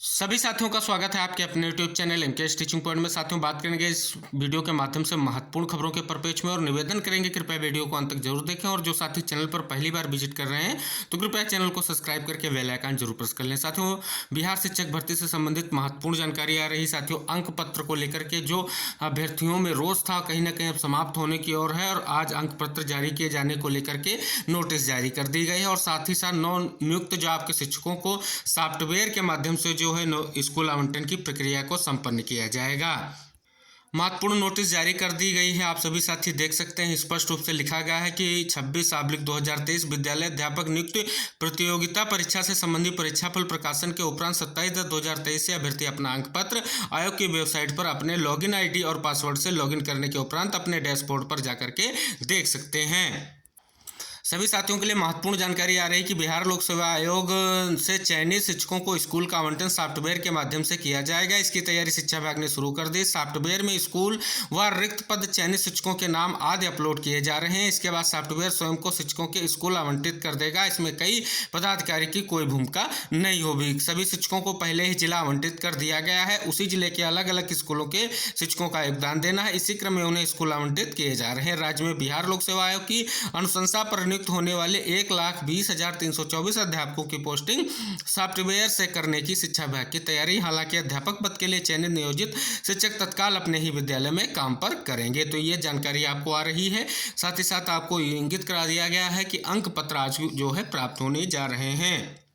सभी साथियों का स्वागत है आपके अपने YouTube channel MKS teaching point में। साथियों, बात करेंगे इस वीडियो के माध्यम से महत्वपूर्ण खबरों के परिप्रेक्ष्य में और निवेदन करेंगे कृपया वीडियो को अंत तक जरूर देखें। और जो साथी चैनल पर पहली बार विजिट कर रहे हैं तो कृपया चैनल को सब्सक्राइब करके बेल आइकन जरूर प्रेस कर लें। साथियों, बिहार शिक्षक भर्ती से संबंधित महत्वपूर्ण जानकारी आ रही। साथियों, अंक पत्र को लेकर के जो अभ्यर्थियों में रोष था कहीं ना कहीं अब समाप्त होने की ओर है और आज अंक पत्र जारी किए जाने को लेकर के नोटिस जारी कर दी गई है। और साथ ही साथ नव नियुक्त जो आपके शिक्षकों को सॉफ्टवेयर के माध्यम से जो है स्कूल आवंटन की प्रक्रिया को संपन्न किया जाएगा। महत्वपूर्ण नोटिस जारी कर दी गई है। आप सभी साथी देख सकते हैं, स्पष्ट रूप से लिखा गया है कि 26/2023 विद्यालय अध्यापक नियुक्ति प्रतियोगिता परीक्षा से संबंधित परीक्षाफल प्रकाशन के उपरांत 27/10/2023 से अभ्यर्थी अपना अंक पत्र आयोग की वेबसाइट पर अपने लॉगिन आईडी और पासवर्ड से लॉगिन करने के उपरांत अपने डैशबोर्ड पर जाकर के देख सकते हैं। सभी साथियों के लिए महत्वपूर्ण जानकारी आ रही कि बिहार लोक सेवा आयोग से चयनित शिक्षकों को स्कूल का आवंटन सॉफ्टवेयर के माध्यम से किया जाएगा। इसकी तैयारी शिक्षा विभाग ने शुरू कर दी। सॉफ्टवेयर में स्कूल व रिक्त पद, चयनित शिक्षकों के नाम आदि अपलोड किए जा रहे हैं। इसके बाद सॉफ्टवेयर स्वयं को शिक्षकों के स्कूल आवंटित कर देगा। इसमें कई पदाधिकारी की कोई भूमिका नहीं होगी। सभी शिक्षकों को पहले ही जिला आवंटित कर दिया गया है। उसी जिले के अलग अलग स्कूलों के शिक्षकों का योगदान देना है। इसी क्रम में उन्हें स्कूल आवंटित किए जा रहे हैं। राज्य में बिहार लोक सेवा आयोग की अनुशंसा पर होने वाले 1,20,324 अध्यापकों की पोस्टिंग सॉफ्टवेयर से करने की शिक्षा विभाग की तैयारी। हालांकि अध्यापक पद के लिए चयनित नियोजित शिक्षक तत्काल अपने ही विद्यालय में काम पर करेंगे। तो ये जानकारी आपको आ रही है। साथ ही साथ आपको इंगित करा दिया गया है कि अंक पत्र आज जो है प्राप्त होने जा रहे हैं।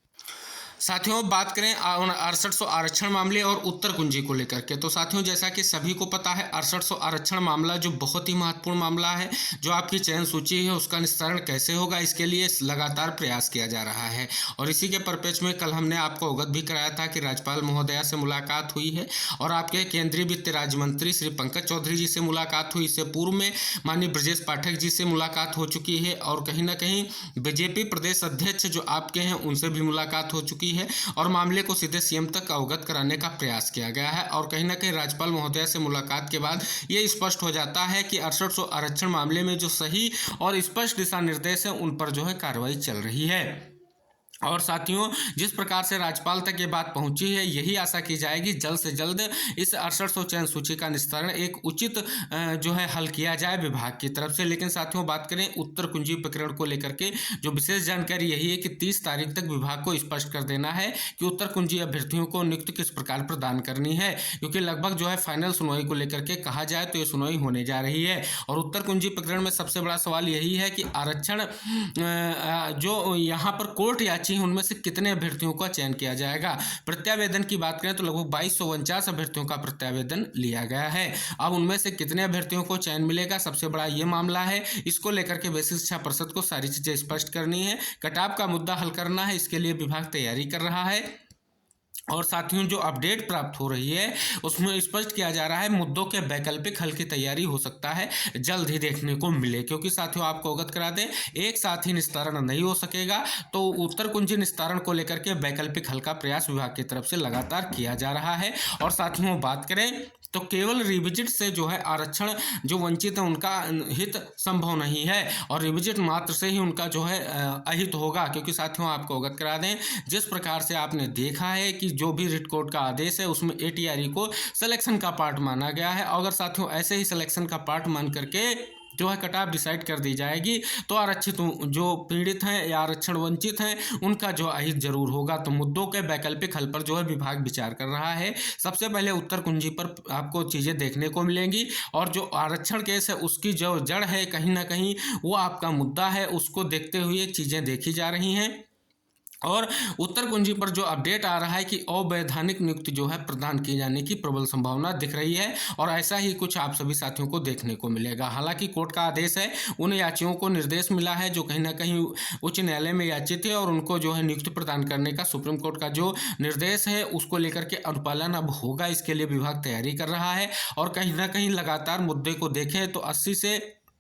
साथियों, बात करें 6800 आरक्षण मामले और उत्तर कुंजी को लेकर के, तो साथियों जैसा कि सभी को पता है 6800 आरक्षण मामला जो बहुत ही महत्वपूर्ण मामला है, जो आपकी चयन सूची है उसका निस्तारण कैसे होगा इसके लिए लगातार प्रयास किया जा रहा है। और इसी के परिप्रेक्ष्य में कल हमने आपको अवगत भी कराया था कि राज्यपाल महोदया से मुलाकात हुई है और आपके केंद्रीय वित्त राज्य मंत्री श्री पंकज चौधरी जी से मुलाकात हुई। इससे पूर्व में माननीय ब्रजेश पाठक जी से मुलाकात हो चुकी है और कहीं ना कहीं बीजेपी प्रदेश अध्यक्ष जो आपके हैं उनसे भी मुलाकात हो चुकी है और मामले को सीधे सीएम तक अवगत कराने का प्रयास किया गया है। और कहीं ना कहीं राज्यपाल महोदया से मुलाकात के बाद ये स्पष्ट हो जाता है कि 6800 आरक्षण मामले में जो सही और स्पष्ट दिशा निर्देश है उन पर जो है कार्रवाई चल रही है। और साथियों, जिस प्रकार से राज्यपाल तक ये बात पहुंची है, यही आशा की जाएगी जल्द से जल्द इस 6800 चयन सूची का निस्तारण एक उचित जो है हल किया जाए विभाग की तरफ से। लेकिन साथियों, बात करें उत्तर कुंजी प्रकरण को लेकर के, जो विशेष जानकारी यही है कि 30 तारीख तक विभाग को स्पष्ट कर देना है कि उत्तर कुंजी अभ्यर्थियों को नियुक्ति किस प्रकार प्रदान करनी है, क्योंकि लगभग जो है फाइनल सुनवाई को लेकर के कहा जाए तो ये सुनवाई होने जा रही है। और उत्तर कुंजी प्रकरण में सबसे बड़ा सवाल यही है कि आरक्षण जो यहाँ पर कोर्ट याची उनमें से कितने अभ्यर्थियों का चयन किया जाएगा। प्रत्यावेदन की बात करें तो लगभग 2249 अभ्यर्थियों का प्रत्यावेदन लिया गया है। अब उनमें से कितने अभ्यर्थियों को चयन मिलेगा, सबसे बड़ा ये मामला है। इसको लेकर के बेसिक शिक्षा परिषद को सारी चीजें स्पष्ट करनी है। कटाव का मुद्दा हल करना है, इसके लिए विभाग तैयारी कर रहा है। और साथियों, जो अपडेट प्राप्त हो रही है उसमें स्पष्ट किया जा रहा है मुद्दों के वैकल्पिक हल की तैयारी हो सकता है जल्द ही देखने को मिले। क्योंकि साथियों, आपको अवगत करा दें, एक साथ ही निस्तारण नहीं हो सकेगा, तो उत्तर कुंजी निस्तारण को लेकर के वैकल्पिक हल का प्रयास विभाग की तरफ से लगातार किया जा रहा है। और साथियों, बात करें तो केवल रिविजिट से जो है आरक्षण जो वंचित है उनका हित संभव नहीं है और रिविजिट मात्र से ही उनका जो है अहित होगा। क्योंकि साथियों, आपको अवगत करा दें, जिस प्रकार से आपने देखा है कि जो भी रिट कोर्ट का आदेश है उसमें एटीआरई को सिलेक्शन का पार्ट माना गया है। अगर साथियों ऐसे ही सिलेक्शन का पार्ट मान करके जो है कट ऑफ डिसाइड कर दी जाएगी तो आरक्षित जो पीड़ित हैं या आरक्षण वंचित हैं उनका जो अहित जरूर होगा। तो मुद्दों के वैकल्पिक हल पर जो है विभाग विचार कर रहा है। सबसे पहले उत्तर कुंजी पर आपको चीज़ें देखने को मिलेंगी और जो आरक्षण केस है उसकी जो जड़ है कहीं ना कहीं वो आपका मुद्दा है, उसको देखते हुए चीज़ें देखी जा रही हैं। और उत्तर कुंजी पर जो अपडेट आ रहा है कि अवैधानिक नियुक्ति जो है प्रदान किए जाने की प्रबल संभावना दिख रही है और ऐसा ही कुछ आप सभी साथियों को देखने को मिलेगा। हालांकि कोर्ट का आदेश है, उन याचियों को निर्देश मिला है जो कहीं ना कहीं उच्च न्यायालय में याचित है और उनको जो है नियुक्ति प्रदान करने का सुप्रीम कोर्ट का जो निर्देश है उसको लेकर के अनुपालन अब होगा। इसके लिए विभाग तैयारी कर रहा है और कहीं ना कहीं लगातार मुद्दे को देखें तो 80 से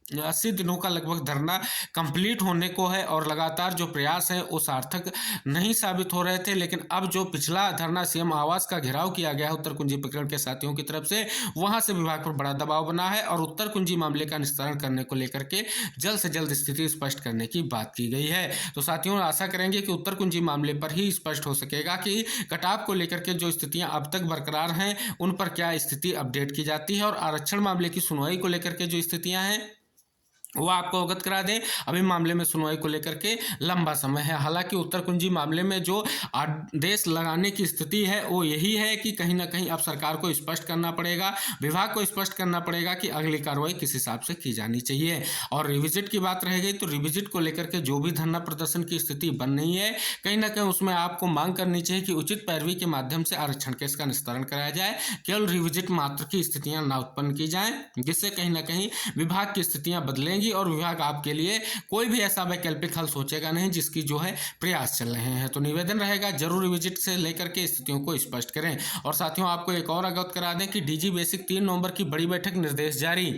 80 दिनों का लगभग धरना कंप्लीट होने को है और लगातार जो प्रयास हैं वो सार्थक नहीं साबित हो रहे थे। लेकिन अब जो पिछला धरना सीएम आवास का घेराव किया गया है उत्तर कुंजी प्रकरण के साथियों की तरफ से, वहां से विभाग पर बड़ा दबाव बना है और उत्तर कुंजी मामले का निस्तारण करने को लेकर के जल्द से जल्द स्थिति स्पष्ट करने की बात की गई है। तो साथियों, आशा करेंगे कि उत्तर कुंजी मामले पर ही स्पष्ट हो सकेगा कि कटाव को लेकर के जो स्थितियां अब तक बरकरार हैं उन पर क्या स्थिति अपडेट की जाती है, और आरक्षण मामले की सुनवाई को लेकर के जो स्थितियां हैं वो आपको अवगत करा दें। अभी मामले में सुनवाई को लेकर के लंबा समय है। हालांकि उत्तर कुंजी मामले में जो आदेश लगाने की स्थिति है वो यही है कि कहीं ना कहीं अब सरकार को स्पष्ट करना पड़ेगा, विभाग को स्पष्ट करना पड़ेगा कि अगली कार्रवाई किस हिसाब से की जानी चाहिए। और रिविजिट की बात रह गई तो रिविजिट को लेकर के जो भी धरना प्रदर्शन की स्थिति बन रही है, कहीं ना कहीं उसमें आपको मांग करनी चाहिए कि उचित पैरवी के माध्यम से आरक्षण केस का निस्तारण कराया जाए, केवल रिविजिट मात्र की स्थितियां ना उत्पन्न की जाएं, जिससे कहीं ना कहीं विभाग की स्थितियां बदलेंगी और विभाग आपके लिए कोई भी ऐसा वैकल्पिक हल सोचेगा नहीं जिसकी जो है प्रयास चल रहे हैं। तो निवेदन रहेगा, जरूर रिविजिट से लेकर के स्थितियों को स्पष्ट करें। और साथियों, आपको एक और अवगत करा दें कि डीजी बेसिक 3 नवंबर की बड़ी बैठक, निर्देश जारी।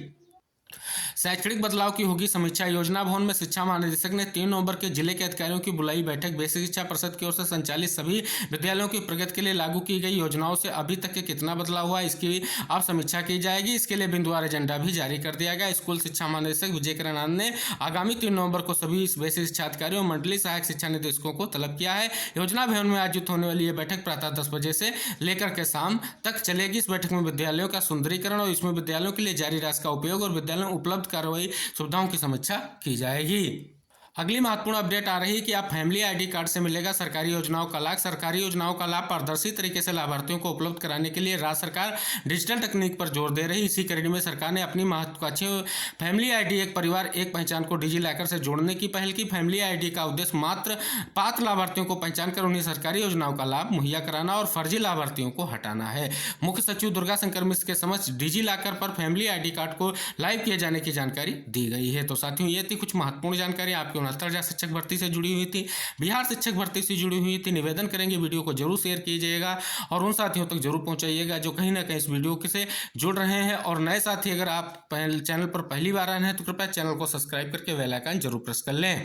शैक्षणिक बदलाव की होगी समीक्षा। योजना भवन में शिक्षा महानिदेशक ने 3 नवंबर के जिले के अधिकारियों की बुलाई बैठक। बेसिक शिक्षा परिषद की ओर से संचालित सभी विद्यालयों की प्रगति के लिए लागू की गई योजनाओं से अभी तक के कितना बदलाव हुआ, इसकी अब समीक्षा की जाएगी। इसके लिए बिंदुवार एजेंडा भी जारी कर दिया गया। स्कूल शिक्षा महानिदेशक विजय किरण आनंद ने आगामी 3 नवंबर को सभी बेसिक शिक्षा अधिकारियों और मंडलीय सहायक शिक्षा निदेशकों को तलब किया है। योजना भवन में आयोजित होने वाली यह बैठक प्रातः 10 बजे से लेकर के शाम तक चलेगी। इस बैठक में विद्यालयों का सुंदरीकरण और इसमें विद्यालयों के लिए जारी राशि का उपयोग और विद्यालयों में उपलब्ध कार्रवाई सुविधाओं की समीक्षा की जाएगी। अगली महत्वपूर्ण अपडेट आ रही है कि आप फैमिली आईडी कार्ड से मिलेगा सरकारी योजनाओं का लाभ। सरकारी योजनाओं का लाभ पारदर्शी तरीके से लाभार्थियों को उपलब्ध कराने के लिए राज्य सरकार डिजिटल तकनीक पर जोर दे रही है। इसी कड़ी में सरकार ने अपनी महत्वाकांक्षी फैमिली आईडी एक परिवार एक पहचान को डिजी लॉकर से जोड़ने की पहल की। फैमिली आईडी का उद्देश्य मात्र पात्र लाभार्थियों को पहचान कर उन्हें सरकारी योजनाओं का लाभ मुहैया कराना और फर्जी लाभार्थियों को हटाना है। मुख्य सचिव दुर्गा शंकर मिश्र के समक्ष डिजी लॉकर पर फैमिली आईडी कार्ड को लाइव किए जाने की जानकारी दी गई है। तो साथियों, ये थी कुछ महत्वपूर्ण जानकारी आपकी 69 शिक्षक भर्ती से जुड़ी हुई थी, बिहार शिक्षक भर्ती से जुड़ी हुई थी। निवेदन करेंगे वीडियो को जरूर शेयर कीजिएगा और उन साथियों तक जरूर पहुंचाइएगा जो कहीं ना कहीं इस वीडियो से जुड़ रहे हैं। और नए साथी अगर आप चैनल पर पहली बार आए हैं तो कृपया चैनल को सब्सक्राइब करके बेल आइकन जरूर प्रेस कर लें।